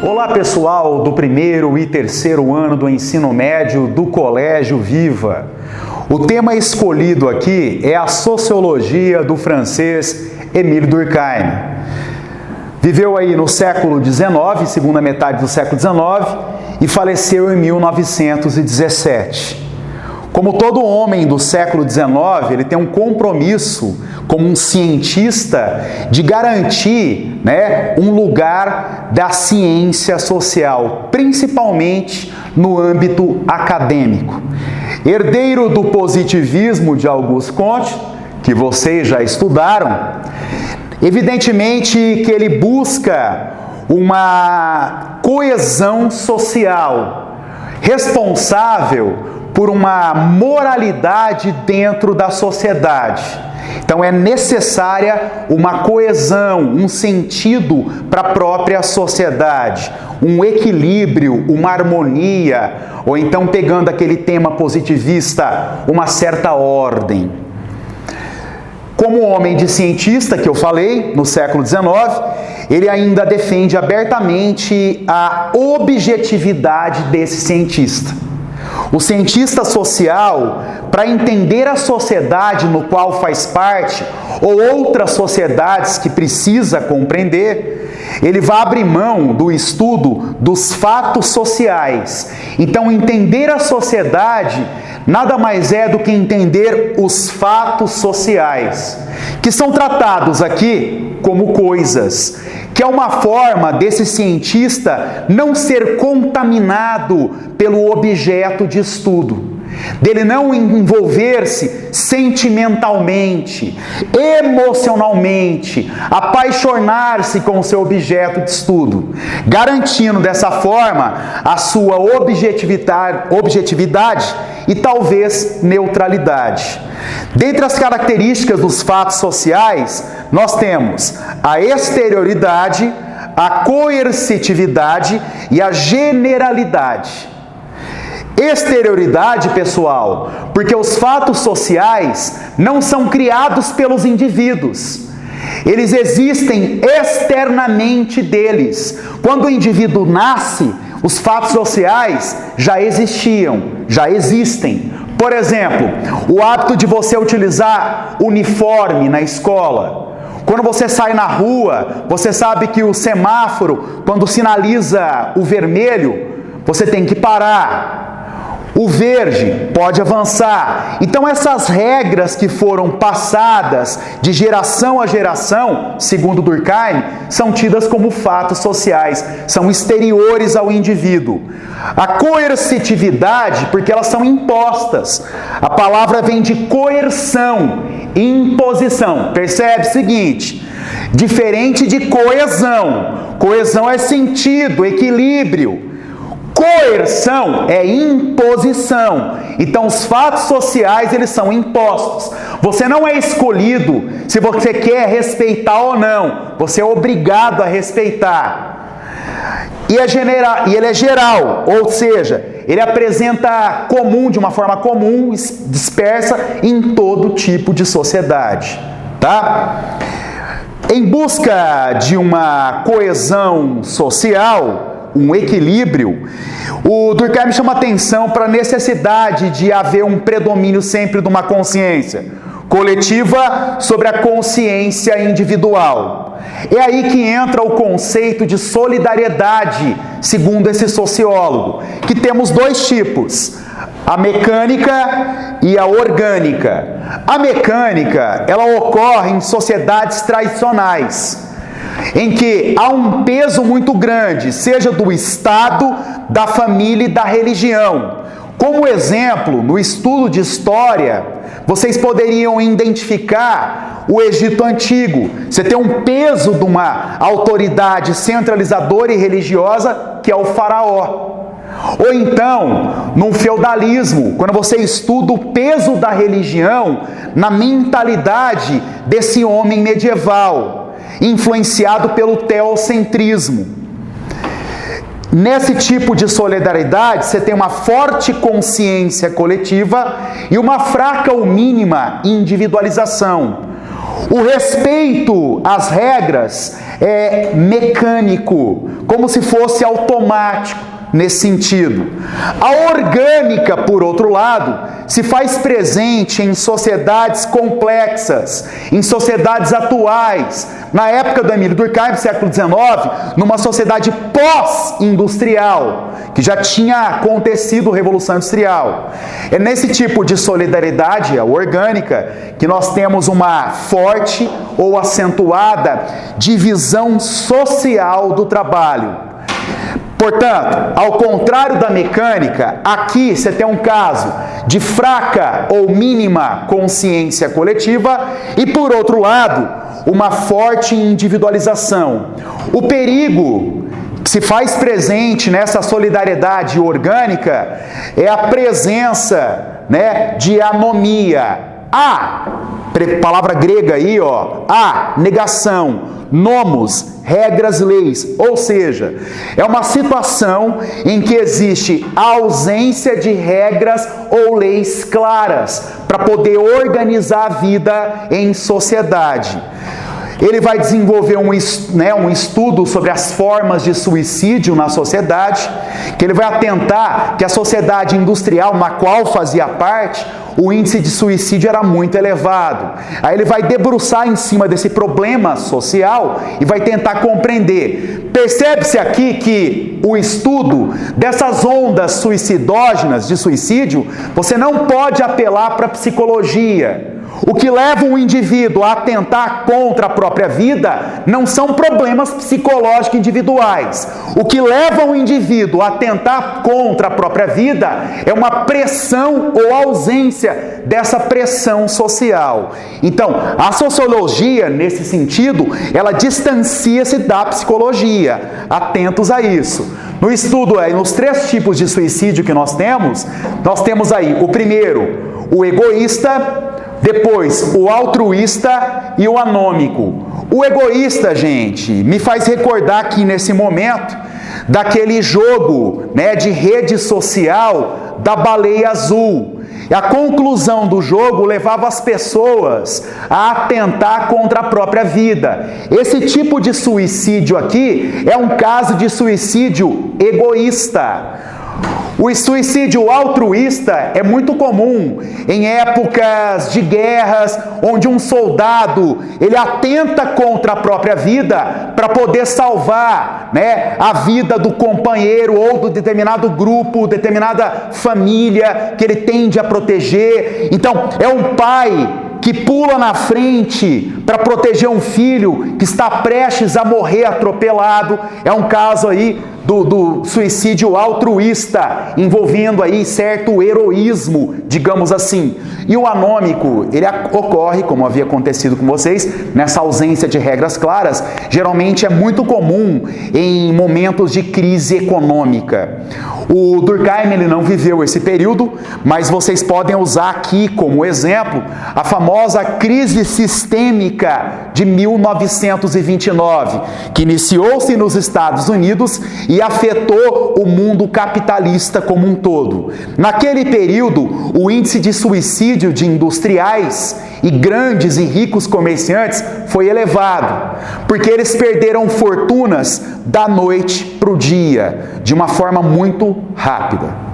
Olá pessoal do primeiro e terceiro ano do ensino médio do Colégio Viva. O tema escolhido aqui é a sociologia do francês Émile Durkheim. Viveu aí no século XIX, segunda metade do século XIX, e faleceu em 1917. Como todo homem do século XIX, ele tem um compromisso como um cientista de garantir, um lugar da ciência social, principalmente no âmbito acadêmico. Herdeiro do positivismo de Auguste Comte, que vocês já estudaram, evidentemente que ele busca uma coesão social, responsável por uma moralidade dentro da sociedade. Então é necessária uma coesão, um sentido para a própria sociedade, um equilíbrio, uma harmonia, ou então pegando aquele tema positivista, uma certa ordem. Como homem de cientista que eu falei, no século XIX, ele ainda defende abertamente a objetividade desse cientista. O cientista social, para entender a sociedade no qual faz parte, ou outras sociedades que precisa compreender, ele vai abrir mão do estudo dos fatos sociais. Então, entender a sociedade nada mais é do que entender os fatos sociais, que são tratados aqui como coisas, que é uma forma desse cientista não ser contaminado pelo objeto de estudo, dele não envolver-se sentimentalmente, emocionalmente, apaixonar-se com o seu objeto de estudo, garantindo dessa forma a sua objetividade e talvez neutralidade. Dentre as características dos fatos sociais, nós temos a exterioridade, a coercitividade e a generalidade. Exterioridade, pessoal, porque os fatos sociais não são criados pelos indivíduos. Eles existem externamente deles. Quando o indivíduo nasce, os fatos sociais já existiam, já existem. Por exemplo, o hábito de você utilizar uniforme na escola. Quando você sai na rua, você sabe que o semáforo, quando sinaliza o vermelho, você tem que parar. O verde pode avançar. Então essas regras que foram passadas de geração a geração, segundo Durkheim, são tidas como fatos sociais, são exteriores ao indivíduo. A coercitividade, porque elas são impostas. A palavra vem de coerção, imposição. Percebe o seguinte? Diferente de coesão. Coesão é sentido, equilíbrio. Coerção é imposição. Então os fatos sociais, eles são impostos. Você não é escolhido se você quer respeitar ou não. Você é obrigado a respeitar. E ele é geral, ou seja, ele apresenta comum, de uma forma comum, dispersa em todo tipo de sociedade, tá? Em busca de uma coesão social, um equilíbrio, o Durkheim chama atenção para a necessidade de haver um predomínio sempre de uma consciência coletiva sobre a consciência individual. É aí que entra o conceito de solidariedade, segundo esse sociólogo, que temos dois tipos, a mecânica e a orgânica. A mecânica, ela ocorre em sociedades tradicionais, em que há um peso muito grande, seja do Estado, da família e da religião. Como exemplo, no estudo de história, vocês poderiam identificar o Egito Antigo. Você tem um peso de uma autoridade centralizadora e religiosa, que é o faraó. Ou então, no feudalismo, quando você estuda o peso da religião na mentalidade desse homem medieval, influenciado pelo teocentrismo. Nesse tipo de solidariedade, você tem uma forte consciência coletiva e uma fraca ou mínima individualização. O respeito às regras é mecânico, como se fosse automático nesse sentido. A orgânica, por outro lado, se faz presente em sociedades complexas, em sociedades atuais. Na época do Emílio Durkheim, no século XIX, numa sociedade pós-industrial, que já tinha acontecido a Revolução Industrial. É nesse tipo de solidariedade, a orgânica, que nós temos uma forte ou acentuada divisão social do trabalho. Portanto, ao contrário da mecânica, aqui você tem um caso de fraca ou mínima consciência coletiva e, por outro lado, uma forte individualização. O perigo que se faz presente nessa solidariedade orgânica é a presença, de anomia. Palavra grega aí, negação, nomos, regras, leis, ou seja, é uma situação em que existe a ausência de regras ou leis claras para poder organizar a vida em sociedade. Ele vai desenvolver um estudo sobre as formas de suicídio na sociedade, que ele vai atentar que a sociedade industrial na qual fazia parte, o índice de suicídio era muito elevado. Aí ele vai debruçar em cima desse problema social e vai tentar compreender. Percebe-se aqui que o estudo dessas ondas suicidógenas de suicídio, você não pode apelar para a psicologia. O que leva um indivíduo a atentar contra a própria vida não são problemas psicológicos individuais. O que leva um indivíduo a atentar contra a própria vida é uma pressão ou ausência dessa pressão social. Então, a sociologia, nesse sentido, ela distancia-se da psicologia. Atentos a isso. No estudo, nos 3 tipos de suicídio que nós temos aí o primeiro, o egoísta, depois, o altruísta e o anômico. O egoísta, gente, me faz recordar aqui nesse momento daquele jogo, de rede social da baleia azul. E a conclusão do jogo levava as pessoas a atentar contra a própria vida. Esse tipo de suicídio aqui é um caso de suicídio egoísta. O suicídio altruísta é muito comum em épocas de guerras, onde um soldado ele atenta contra a própria vida para poder salvar, a vida do companheiro ou do determinado grupo, determinada família que ele tende a proteger. Então, é um pai que pula na frente para proteger um filho que está prestes a morrer atropelado. É um caso aí do suicídio altruísta, envolvendo aí certo heroísmo, digamos assim. E o anômico, ele ocorre, como havia acontecido com vocês, nessa ausência de regras claras, geralmente é muito comum em momentos de crise econômica. O Durkheim, ele não viveu esse período, mas vocês podem usar aqui como exemplo a famosa crise sistêmica de 1929, que iniciou-se nos Estados Unidos e afetou o mundo capitalista como um todo. Naquele período, o índice de suicídio de industriais e grandes e ricos comerciantes foi elevado, porque eles perderam fortunas da noite para o dia, de uma forma muito rápida.